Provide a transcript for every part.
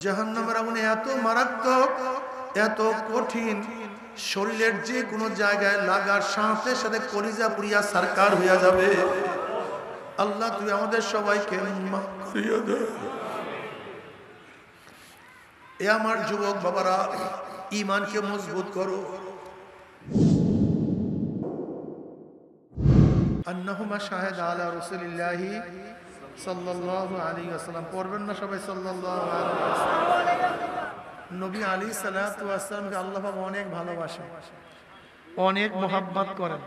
জাহান্নামের আগুন এত মারাত্মক, এত কঠিন, শরীরের যে কোনো জায়গায় লাগার সাথে সাথে কলিজা পুরিয়া সরকার হইয়া যাবে। আল্লাহ তুই আমাদের সবাইকে মাফ করিয়া দে। এ আমার যুবক বাবারা, ঈমানকে মজবুত করো। আন্নাহুমা শাহিদ আলা রাসূলিল্লাহি সাল্লাল্লাহু আলাইহি ওয়াসাল্লাম। পড়বেন না সবাই সাল্লাল্লাহু আলাইহি ওয়াসাল্লাম। নবী আলাইহিস সালাতু ওয়াস সালামকে আল্লাহ পাক অনেক ভালোবাসেন, অনেক মোহাব্বত করেন।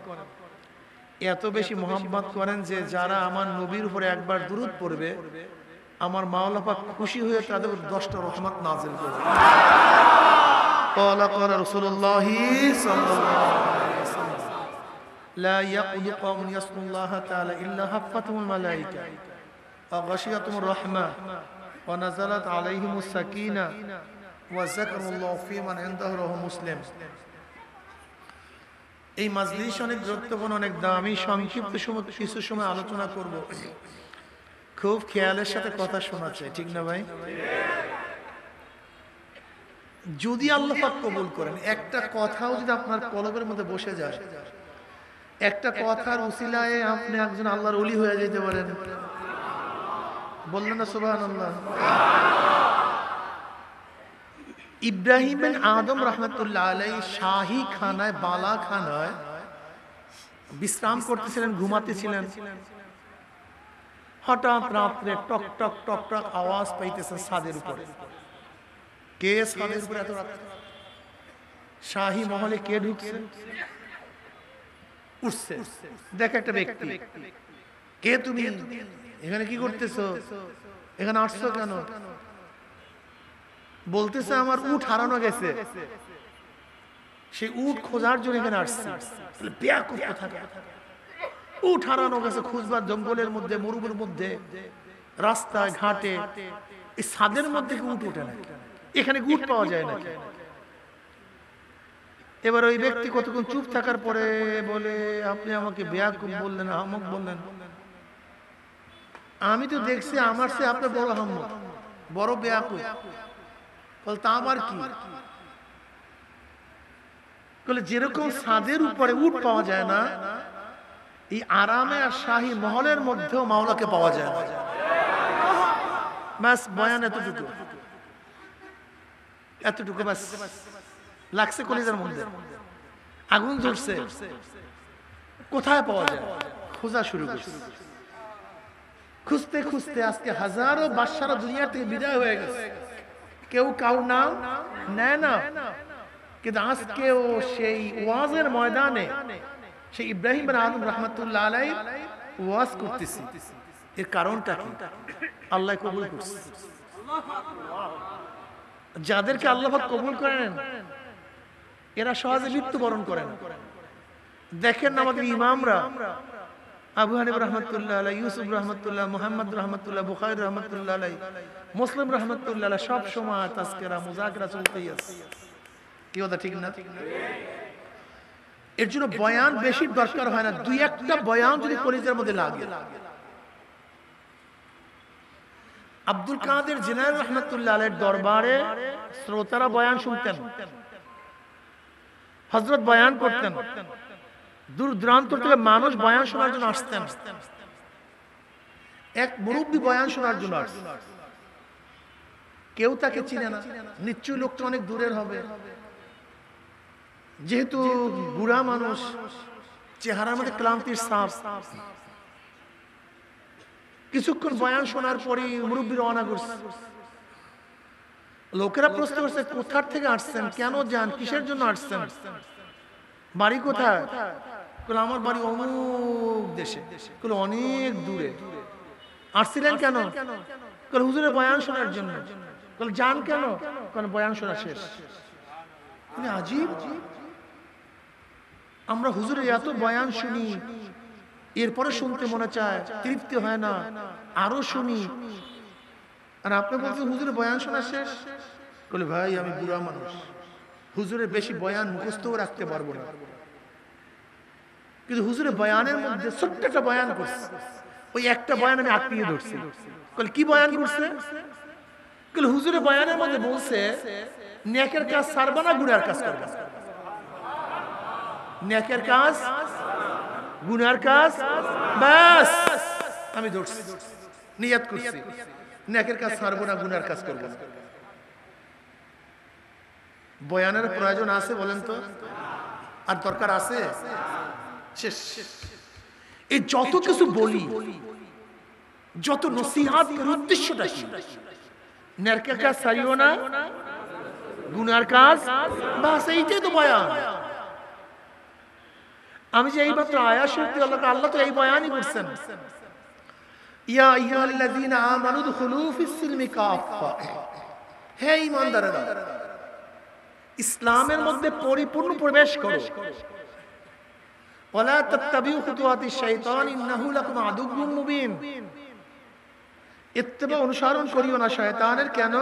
এত বেশি মোহাব্বত করেন যে যারা আমার নবীর উপরে একবার দুরূদ পড়বে, আমার মাওলা পাক খুশি হয়ে তাদের 10টা রহমত নাযিল করবে। ক্বালা ক্বালা রাসূলুল্লাহি সাল্লাল্লাহু আলাইহি ওয়াসাল্লাম, লা ইয়াকুদু কওমুন ইয়াসকুল্লাহা তাআলা ইল্লা হাফাতুহুল মালায়েকা ওয়া গাশিয়াতুহুর রাহমা ওয়া নাযালাত আলাইহিমুস সাকিনা ওয়া যাকারুল্লাহু ফী মান ইনদাহু রাহু মুসলিম। এই মাজলিস অনেক গুরুত্বপূর্ণ, অনেক দামি। সংক্ষিপ্ত সময় কিছু সময় আলোচনা করব, খুব খেয়ালের সাথে কথা শোনা চাই, ঠিক না ভাই? যদি আল্লাহ পাক কবুল করেন, একটা কথাও যদি আপনার কলবের মধ্যে বসে যায়, একটা কথার উসিলায় আপনি একজন আল্লাহর ওলি হয়ে যেতে পারেন। বললেন না সুবহানাল্লাহ? ইব্রাহিম বিন আদম রাহমাতুল্লাহ আলাইহি শাহী খানায়, বালা খানায় বিশ্রাম করতেছিলেন, ঘুমাতেছিলেন। হঠাৎ রাত্রে টক টক টক টক আওয়াজ পাইতেছেন ছাদের উপরে। কে ছাদের উপরে এত রাত্রে? শাহী মহলে কে ঢুকছে? উঠছে, দেখে একটা ব্যক্তি। কে তুমি? এখানে কি করতেছো? এখানে আসছো কেন? বলতেছে আমার উট হারানো গেছে, সেই উট খোঁজার জন্য এখানে আসছে। উট হারানো গেছে, খুঁজবার জঙ্গলের মধ্যে, মরুভূমির মধ্যে, রাস্তায় ঘাটে, এই ছাদের মধ্যে কি উট ওঠে না? এখানে উট পাওয়া যায় না? এবার ওই ব্যক্তি কতক্ষণ চুপ থাকার পরে বলে, আপনি আমাকে বেয়াকুব বললেন, আহমক বললেন। আমি তো দেখছি আমার সে আপনার বড় আহমক, বড় বেয়াকুব। বল তা আমার কি? বলে যেরকম ছাদের উপরে উট পাওয়া যায় না, এই আরামে আর শাহী মহলের মধ্যেও মাওলাকে পাওয়া যায় না। ব্যাস, বয়ান এতটুকু, এতটুকু ব্যাস। লাগছে কলিজার মধ্যে, আগুন জ্বলছে। কোথায় পাওয়া যায়? খোঁজা শুরু করছে। খুঁজতে খুঁজতে আজকে হাজারো বাদশারা দুনিয়া থেকে বিদায় হয়ে গেছে, কেউ কাউ নাম নেয় না। কিন্তু আজকেও সেই ওয়াজের ময়দানে সেই ইব্রাহিম বিন আদম রাহমাতুল্লাহ আলাইহি ওয়াজ করতেছি। এর কারণটা কি? আল্লাহ কবুল করছে। যাদেরকে আল্লাহ পাক কবুল করেন, এরা সহজে মৃত্যুবরণ করেন। দেখেন আমাদের ইমামরা, আবু হানিফা রাহমাতুল্লাহ আলাইহি, ইউসুফ রাহমাতুল্লাহ, মুহাম্মদ রাহমাতুল্লাহ, বুখারী রাহমাতুল্লাহ আলাইহি, মুসলিম রাহমাতুল্লাহ আলাইহি, সব সময় তাজকিরা মুযাকিরা চলতেই আছে। কি কথা ঠিক না? এর জন্য বয়ান বেশি দরকার হয় না, দুই একটা বয়ান যদি কলিজার মধ্যে লাগে। আব্দুল কাদের জিলানী রাহমাতুল্লাহ আলাইহির দরবারে শ্রোতারা বয়ান শুনতেন, হযরত বয়ান করতেন, দূর দূরান্ত থেকে মানুষ বয়ান শোনার জন্য আসতেন। এক মুরব্বী বয়ান শোনার জন্য আসতেন, কেউ তাকে চিনে না, নিশ্চয়ই লোকটা অনেক দূরের হবে। যেহেতু বুড়া মানুষ, চেহারার মধ্যে ক্লান্তির ছাপ। কিছুক্ষণ বয়ান শোনার পরই মুরব্বী রওনা করছে। লোকেরা প্রশ্ন করছে, কোথা থেকে আসছেন, কেন যান, কিসের জন্য আসছেন, বাড়ি কোথায়? বলে আমার বাড়ি অমুক দেশে। বলে অনেক দূরে। আসছিলেন কেন? বলে হুজুরের বয়ান শোনার জন্য। বলে যান কেন? কারণ বয়ান শোনা শেষ। আজীব, আমরা হুজুরের এত বয়ান শুনি, এরপরে শুনতে মনে চায়, তৃপ্তি হয় না, আরো শুনি। আর আপনি বলছেন হুজুরের বয়ান শোনা শেষ। বলে ভাই আমি বুড়া মানুষ, হুজুরের বেশি বয়ান মুখস্থও রাখতে পারবো না। কিন্তু হুজুরের বয়ানের মধ্যে ছোট্ট একটা বয়ান করছে, ওই একটা বয়ান আমি আঁকড়িয়ে ধরছি। বলে কি বয়ান করছে? কিন্তু হুজুরে বয়ানের মধ্যে বলছে নেকের কাজ ছাড়বা না, গুনার কাজ করবা। নেকের কাজ, গুনার কাজ, ব্যাস আমি ধরছি, নিয়ত করছি, নেকের কাজ ছাড়বো না, গুনার কাজ করবো না। বয়ানের প্রয়োজন আছে বলেন তো? আর দরকার আছে? শেষ। এই যত কিছু বলি, যত নসিহত, উদ্দেশ্যটা কি? নেকের কাজ ছাড়িও না, গুনার কাজ, বাস এইটাই তো বয়ান। আমি যে এইমাত্র আয়াত শরীফ আল্লাহ তো এই বয়ানই করছেন, ইয়া আইয়ুহাল্লাযীনা আমানু দুখুলু ফিস-সিলমি কাফা, হে ঈমানদারেরা ইসলামের মধ্যে পরিপূর্ণ প্রবেশ করো। ওয়ালা তাত্তাবিউ খুতুওয়াতিশ শাইতান ইন্নাহু লাকুম আদুউম মুবিন, ইত্তেবা অনুসরণ করিও না শয়তানের, কেন?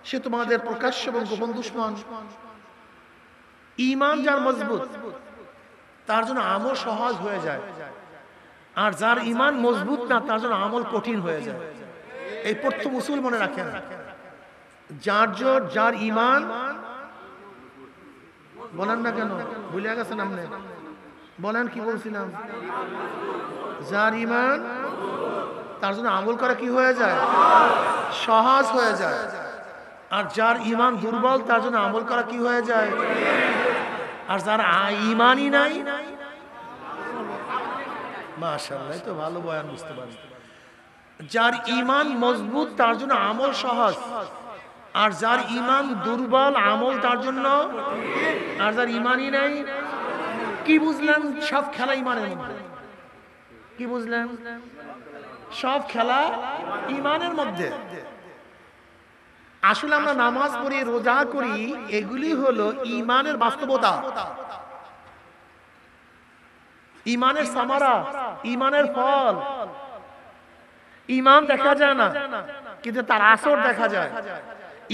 সে তোমাদের প্রকাশ্য এবং গোপন দুশমন। ঈমান যার মজবুত তার জন্য আমল সহজ হয়ে যায়, আর যার ঈমান মজবুত না তার জন্য আমল কঠিন হয়ে যায়। এই প্রথম উসুল মনে রাখেন। যার ঈমান, বলেন না কেন, ভুলে গেছেন আপনি? বলেন কি বলছিলাম? যার ঈমান তার জন্য আমল করা কি হয়ে যায়? সহজ হয়ে যায়। আর যার ঈমান দুর্বল তার জন্য আমল করা কি হয়ে যায়? আর যার ঈমানই নাই, মাশাআল্লাহ, তো ভালো বয়ান, বুঝতে পারি। যার ঈমান মজবুত তার জন্য আমল সহজ, আর যার ঈমান দুর্বল আমল তার জন্য, আর যার ঈমানই নাই। কি বুঝলেন? সব খেলা ঈমানের মধ্যে। কি বুঝলেন? সব খেলা ঈমানের মধ্যে। আসলে আমরা নামাজ পড়ি, রোজা করি, এগুলি হলো ঈমানের বাস্তবতা, ঈমানের সামারা, ঈমানের ফল। ঈমান দেখা যায় না কিন্তু তার আসর দেখা যায়।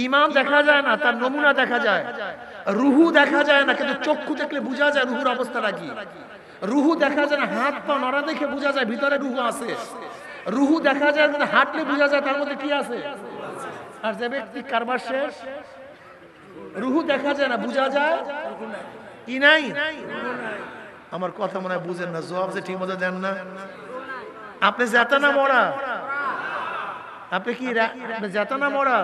ঈমান দেখা যায় না, তার নমুনা দেখা যায়। রুহু দেখা যায় না কিন্তু চক্ষু দেখলে বোঝা যায় রুহুর অবস্থাটা কি। রুহু দেখা যায় না, হাত পা নড়া দেখে বোঝা যায় ভিতরে রুহু আছে। রুহু দেখা যায় কিন্তু হাঁটলে বোঝা যায় তার মধ্যে কি আছে। আর যে ব্যক্তি কারবার শেষ, রুহু দেখা যায় না, বোঝা যায় কি নাই। আমার কথা মনে হয় বুঝেন না, জবাব যে ঠিক মতো দেন না। আপনি যেতে না মরা, আপনি কি যেতে না মরা?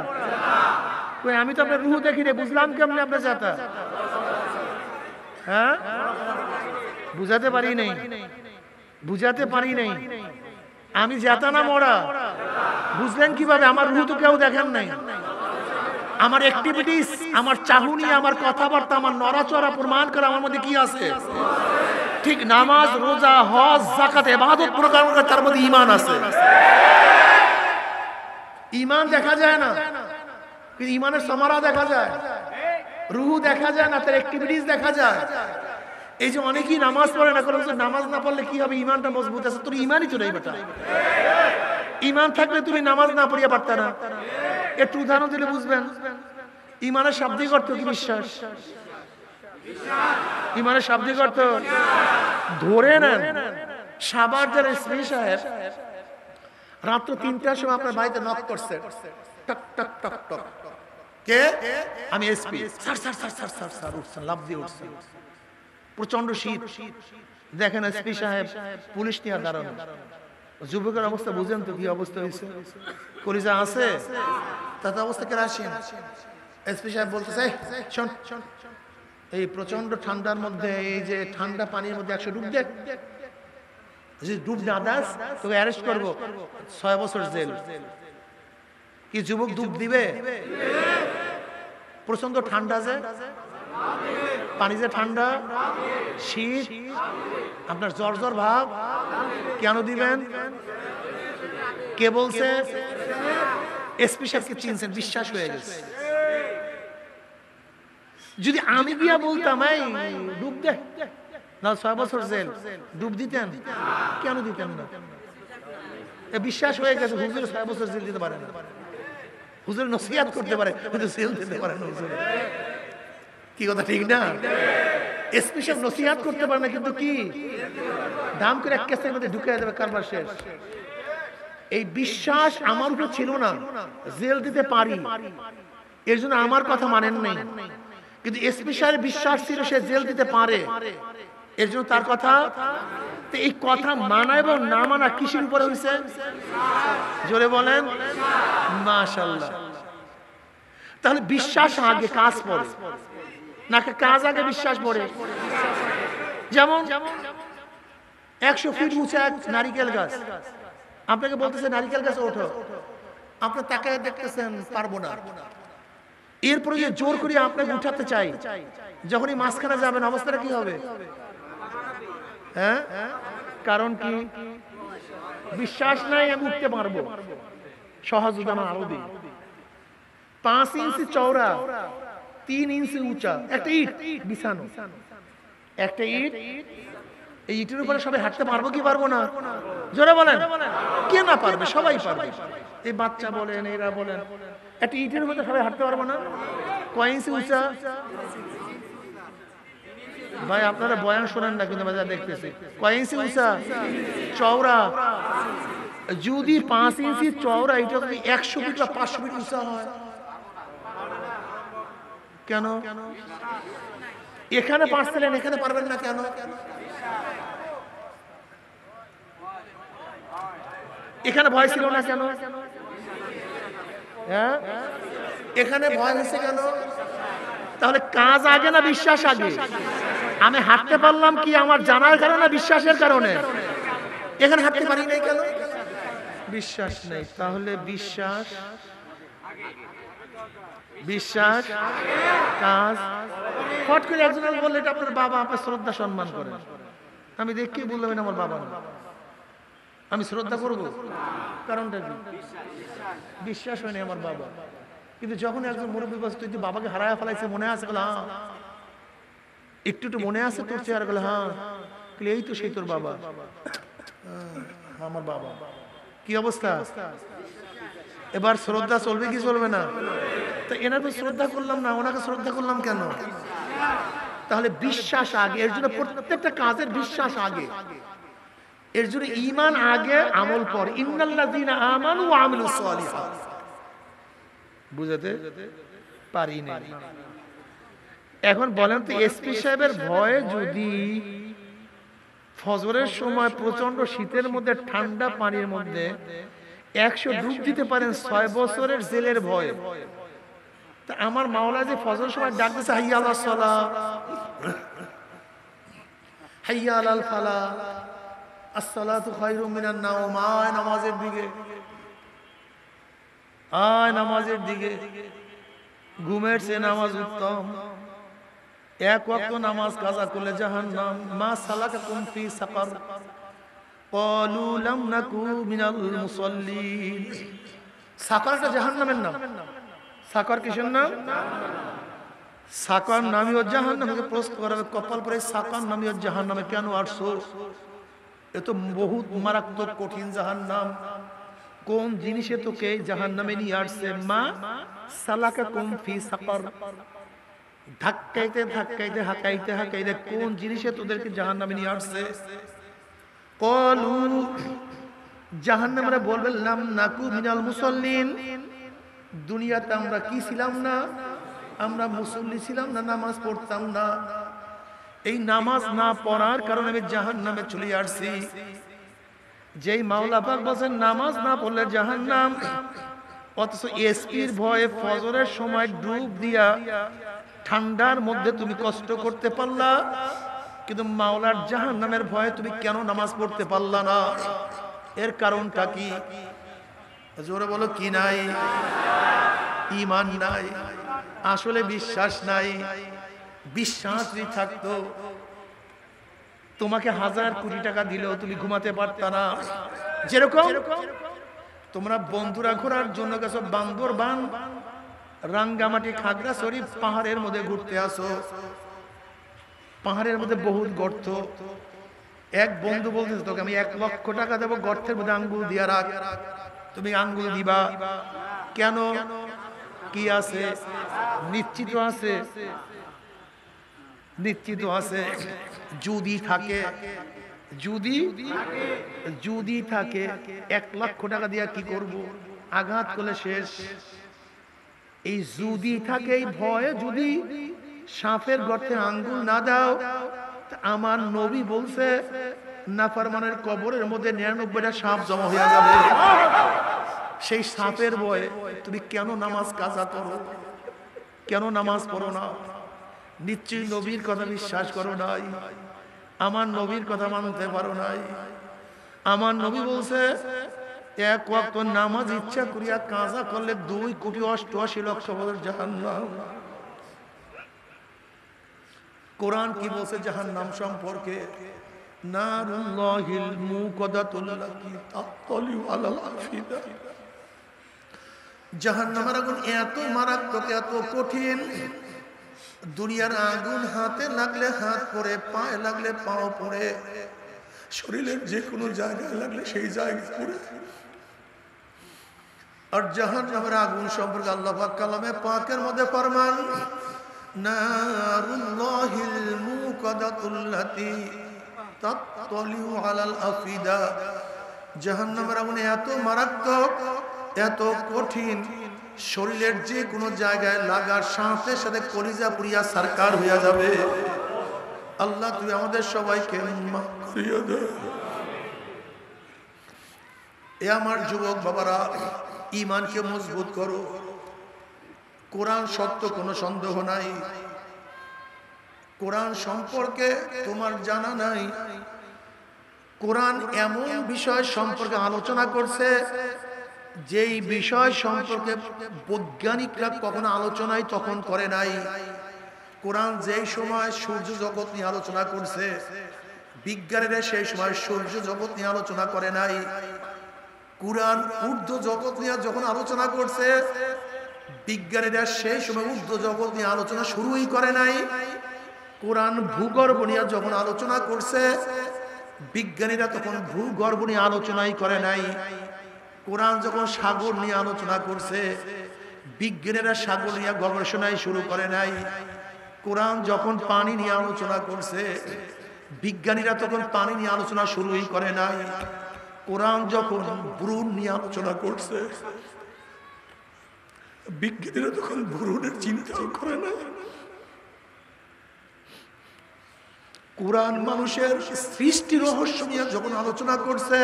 আমি তো আপনার রুহু দেখি রে, বুঝলাম কেমনি আপনার যেতা? হ্যাঁ, বুঝাতে পারি নাই, বুঝাতে পারি নাই। আমি যেতা না মরা, বুঝলেন কিভাবে? আমার রুহু তো কেউ দেখেন নাই। আমার অ্যাক্টিভিটিস, আমার চাহুনি, আমার কথাবার্তা, আমার নড়াচড়া প্রমাণ করে আমার মধ্যে কি আছে। ঠিক নামাজ, রোজা, হজ, যাকাত, ইবাদত প্রকার তার মধ্যে ঈমান আছে। ঈমান দেখা যায় না কিন্তু ঈমানের সামারা দেখা যায়। রুহু দেখা যায় না, তার অ্যাক্টিভিটিস দেখা যায়। এই যে অনেকেই নামাজ পড়ে না, কারণ নামাজ না পড়লে কি হবে? ঈমানটা মজবুত আছে। তোর ঈমানই তো নেই বেটা। ঈমান থাকলে তুমি নামাজ না পড়িয়া পারতা না। একটু উদাহরণ দিলে বুঝবেন। ঈমানের শাব্দিক অর্থ কি? বিশ্বাস। ঈমানের শাব্দিক অর্থ ধরে নেন। সাবার যার এসপি সাহেব রাত্র ৩টার সময় আপনার বাড়িতে নক করছে, টক টক টক টক। কে? আমি SP. Sir sir sir sir sir sir উঠছেন, লাফ দিয়ে উঠছেন। প্রচন্ড শীত। দেখেন এসপি সাহেব পুলিশ নিয়ে দাঁড়ানো। যুবকের অবস্থা বুঝেন তো কি অবস্থা হয়েছে? কলিজা আছে তাতে অবস্থা কেরাসিন। এসপি সাহেব বলতেছে, শোন, এই প্রচন্ড ঠান্ডার মধ্যে, এই যে ঠান্ডা পানির মধ্যে 100 ডুব দেখ, যদি ডুব না দাস তোকে অ্যারেস্ট করবো, 6 বছর জেল। কি যুবক ডুব দিবে? প্রচন্ড ঠান্ডা, যে পানি যে ঠান্ডা, শীত, আপনার জ্বর জ্বর ভাব, কেন দিবেন? কে বলছে? এসপি সাহেবকে চিনছেন, বিশ্বাস হয়ে গেছে। যদি আমি গিয়া বলতাম এই ডুব দে না, 6 বছর জেল, ডুব দিতেন? কেন দিতেন না? বিশ্বাস হয়ে গেছে। হুজুর 6 বছর জেল দিতে পারে না, হুজুর নসিহত করতে পারে কিন্তু জেল দিতে পারে না। হুজুর কি কথা ঠিক না? এসপি সাহেব নসিহত করতে পারে না কিন্তু কি দাম করে এক কেসের মধ্যে ঢুকে যাবে, কারবার শেষ। এই বিশ্বাস আমার উপর ছিল না, জেল দিতে পারি, এর জন্য আমার কথা মানেন নাই। কিন্তু এসপি সাহেবের বিশ্বাস ছিল সে জেল দিতে পারে, এর জন্য তার কথা। তো এই কথা মানা এবং না মানা কিসের উপরে হয়েছে? জোরে বলেন মাশাআল্লাহ। তাহলে বিশ্বাস আগে কাজ পড়ে নাকি কাজ আগে বিশ্বাস পড়ে? যেমন 100 ফিট উঁচা এক নারিকেল গাছ, আপনাকে বলতেছে নারিকেল গাছে ওঠো, আপনি তাকায় দেখতেছেন পারবো না, এরপরে যে জোর করে আপনাকে উঠাতে চাই, যখনই মাঝখানে যাবেন অবস্থাটা কি হবে? হ্যাঁ, কারণ কি? বিশ্বাস নাই আমি উঠতে পারবো। সহজ উদাহরণ আরো দিই। 5 ইঞ্চি চওড়া 3 ইঞ্চি উঁচা একটা ইট বিছানো, একটা ইট, এই ইটের উপরে সবাই হাঁটতে পারবো কি পারবো না? জোরে বলেন। কে না পারবে? সবাই পারবে। এই বাচ্চা বলেন, এরা বলেন, একটা ইটের উপরে সবাই হাঁটতে পারবো না? কয় ইঞ্চি উঁচা? ভাই আপনারা বয়ান শোনেন না কিন্তু মজা দেখতেছি। কয় ইঞ্চি উঁচা? চওড়া। যদি 5 ইঞ্চি চওড়া এটা যদি 100 ফিট বা 500 ফিট উঁচা হয়, কেন এখানে পারছিলেন এখানে পারবেন না কেন? এখানে ভয় ছিল না কেন? হ্যাঁ, এখানে ভয় হয়েছে কেন? তাহলে কাজ আগে না বিশ্বাস আগে? আমি হাঁটতে পারলাম কি আমার জানার কারণে, বিশ্বাসের কারণে? এখানে হাঁটতে পারি নাই কেন? বিশ্বাস নেই। তাহলে বিশ্বাস বিশ্বাস কাজ। ফট করে একজন বললে এটা আপনার বাবা, আপনার শ্রদ্ধা সম্মান করেন। আমি দেখি বললাম এটা আমার বাবা না, আমি শ্রদ্ধা করবো? কারণটা কি? বিশ্বাস হয়নি আমার বাবা। কিন্তু যখন একজন মুরব্বী বলছে তুই তুই বাবাকে হারায় ফেলাইছে, মনে আছে? বলে হ্যাঁ। একটু একটু মনে আছে তোর চেহারা? বলে হ্যাঁ। এই তো সেই তোর বাবা, আমার বাবা। কি অবস্থা? এবার শ্রদ্ধা চলবে কি চলবে না? তো এনার তো শ্রদ্ধা করলাম না, ওনাকে শ্রদ্ধা করলাম কেন? তাহলে বিশ্বাস আগে। এর জন্য প্রত্যেকটা কাজের বিশ্বাস আগে, এর জন্য ঈমান আগে আমল পর। ইন্নাল্লাযীনা আমানু ওয়া আমিলুস সালিহাত। বুঝাতে পারি না। এখন বলেন তো এসপি সাহেবের ভয়ে যদি ফজরের সময় প্রচন্ড শীতের মধ্যে ঠান্ডা পানির মধ্যে 100 ডুব দিতে পারেন 6 বছরের জেলের ভয়ে, তা আমার মাওলা যে ফজরের সময় ডাক দিয়েছে হাইয়া আলাস সালাহ, হাইয়া আলাল ফালাহ, আসসালাতু খায়রুম মিনান নাওম, আয় নামাজের দিকে, আয় নামাজের দিকে। ঘুমের চেয়ে নামাজ উত্তম। এক ওয়াক্ত নামাজ কাজা করলে জাহান্নাম। মা সালাকাকুম ফি সাকার ক্বালু লাম নাকু মিনাল মুসাল্লিন। সাকারটা জাহান্নামের নাম। সাকার কিসের নাম? সাকার নামীয় জাহান্নামকে প্রশ্ন করা হবে কপাল পরে, সাকার নামীয় জাহান্নামে কেন আসছো? এ তো বহুত মারাত্মক কঠিন জাহান্নাম, কোন জিনিসে তোকে জাহান্নামে নিয়ে আসছে? মা সালাকাকুম ফি সাকার। ধাক্কাইতে ধাক্কাইতে হাঁকাইতে হাঁকাইতে কোন জিনিসে তোদেরকে জাহান্নামে নিয়ে আসছে? ক্বালু, জাহান্নামীরা বলবে লাম নাকু মিনাল মুসাল্লিন। দুনিয়াতে আমরা কি ছিলাম না? আমরা মুসল্লি ছিলাম না, নামাজ পড়তাম না। এই নামাজ না পড়ার কারণে আমি জাহান্নামে চলে আসছি। যেই মাওলা পাক বলেন নামাজ না পড়লে জাহান্নাম, অথচ এসপির ভয়ে ফজরের সময় ডুব দিয়া ঠান্ডার মধ্যে তুমি কষ্ট করতে পারলা, কিন্তু মাওলার জাহান্নামের ভয়ে তুমি কেন নামাজ পড়তে পারলা না? এর কারণটা কি? জোরে বলো কি নাই? ঈমান নাই, আসলে বিশ্বাস নাই। বিশ্বাস যদি থাকতো তোমাকে 1000 কোটি টাকা দিলেও তুমি ঘুমাতে পারতা না। যেরকম তোমরা বন্ধুরা ঘোরার জন্য গেছো বান্দরবান, রাঙ্গামাটি, খাগড়াছড়ি পাহাড়ের মধ্যে ঘুরতে আসো। পাহাড়ের মধ্যে বহুত গর্ত। এক বন্ধু বলতেছে তোকে আমি 1 লক্ষ টাকা দেবো, গর্তের মধ্যে আঙ্গুল দিয়া রাখ। তুমি আঙ্গুল দিবা কেন? কি আছে? নিশ্চিত আছে, নিশ্চিত আছে যদি থাকে যদি যদি থাকে 1 লক্ষ টাকা দিয়ে কি করব? আঘাত করলে শেষ। এই যদি থাকে, এই ভয়ে যদি সাপের গর্তে আঙ্গুল না দাও, আমার নবী বলছে নাফরমানের কবরের মধ্যে 99টা সাপ জমা হয়ে যাবে। সেই সাপের ভয়ে তুমি কেন নামাজ কাজা করো? কেন নামাজ পড়ো না? নিশ্চয়ই নবীর কথা বিশ্বাস করো নাই, আমার নবীর কথা মানতে পারো নাই। আমার নবী বলছে 1 ওয়াক্ত নামাজ ইচ্ছা করিয়া কাজা করলে 2,88,00,000 বছর জাহান্নাম। কোরআন কি বলছে জাহান্নাম সম্পর্কে? নারুল্লাহিল মুকাদাতুল্লাতি তাত্তালিউ আলাল আফিদা। জাহান্নামের আগুন এত মারাত্মক, এত কঠিন, দুনিয়ার আগুন হাতে লাগলে হাত পড়ে, পায়ে লাগলে পাও পড়ে, শরীরের যে কোনো জায়গায় লাগলে সেই জায়গায় পড়ে। আর জাহান্নামের আগুন সম্পর্কে আল্লাহ পাক কালামে পাকের মধ্যে ফরমান, নারুল্লাহিল মুকাদাতুল্লাতি তাত্তালিউ আলাল আফিদা। জাহান্নামের আগুন এত মারাত্মক, এত কঠিন, শরীরের যে কোনো জায়গায় লাগার সাথে সাথে কলিজা পুরিয়া সরকার হয়ে যাবে। আল্লাহ তুই আমাদের সবাইকে মাফ করিয়ে দে। এ আমার যুবক বাবারা, ঈমানকে মজবুত করো। কোরআন সত্য, কোনো সন্দেহ নাই। কোরআন সম্পর্কে তোমার জানা নাই। কোরআন এমন বিষয় সম্পর্কে আলোচনা করছে যেই বিষয় সম্পর্কে বৈজ্ঞানিকরা কখনো আলোচনাই তখন করে নাই। কোরআন যেই সময় সূর্য জগৎ নিয়ে আলোচনা করছে, বিজ্ঞানীরা সেই সময় সূর্য জগৎ নিয়ে আলোচনা করে নাই। কোরআন ঊর্ধ্ব জগৎ নিয়ে যখন আলোচনা করছে, বিজ্ঞানীরা সেই সময় ঊর্ধ্ব জগৎ নিয়ে আলোচনা শুরুই করে নাই। কোরআন ভূগর্ভ নিয়ে যখন আলোচনা করছে, বিজ্ঞানীরা তখন ভূগর্ভ নিয়ে আলোচনাই করে নাই। কোরআন যখন সাগর নিয়ে আলোচনা করছে, বিজ্ঞানীরা সাগর নিয়ে গবেষণাই শুরু করে নাই। কোরআন যখন পানি নিয়ে আলোচনা করছে, বিজ্ঞানীরা তখন পানি নিয়ে আলোচনা শুরুই করে নাই। কোরআন যখন ভ্রূণ নিয়ে আলোচনা করছে, বিজ্ঞানীরা তখন ভ্রূণের চিন্তাও করে না। কোরআন মানুষের সৃষ্টি রহস্য নিয়ে যখন আলোচনা করছে,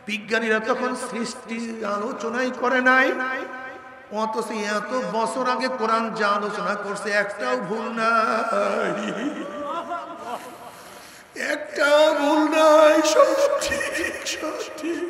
বিজ্ঞানীরা তখন সৃষ্টি আলোচনাই করে নাই। অথচ এত বছর আগে কোরআন যা আলোচনা করছে একটাও ভুল নাই, একটাও ভুল নাই, সব ঠিক, সব ঠিক।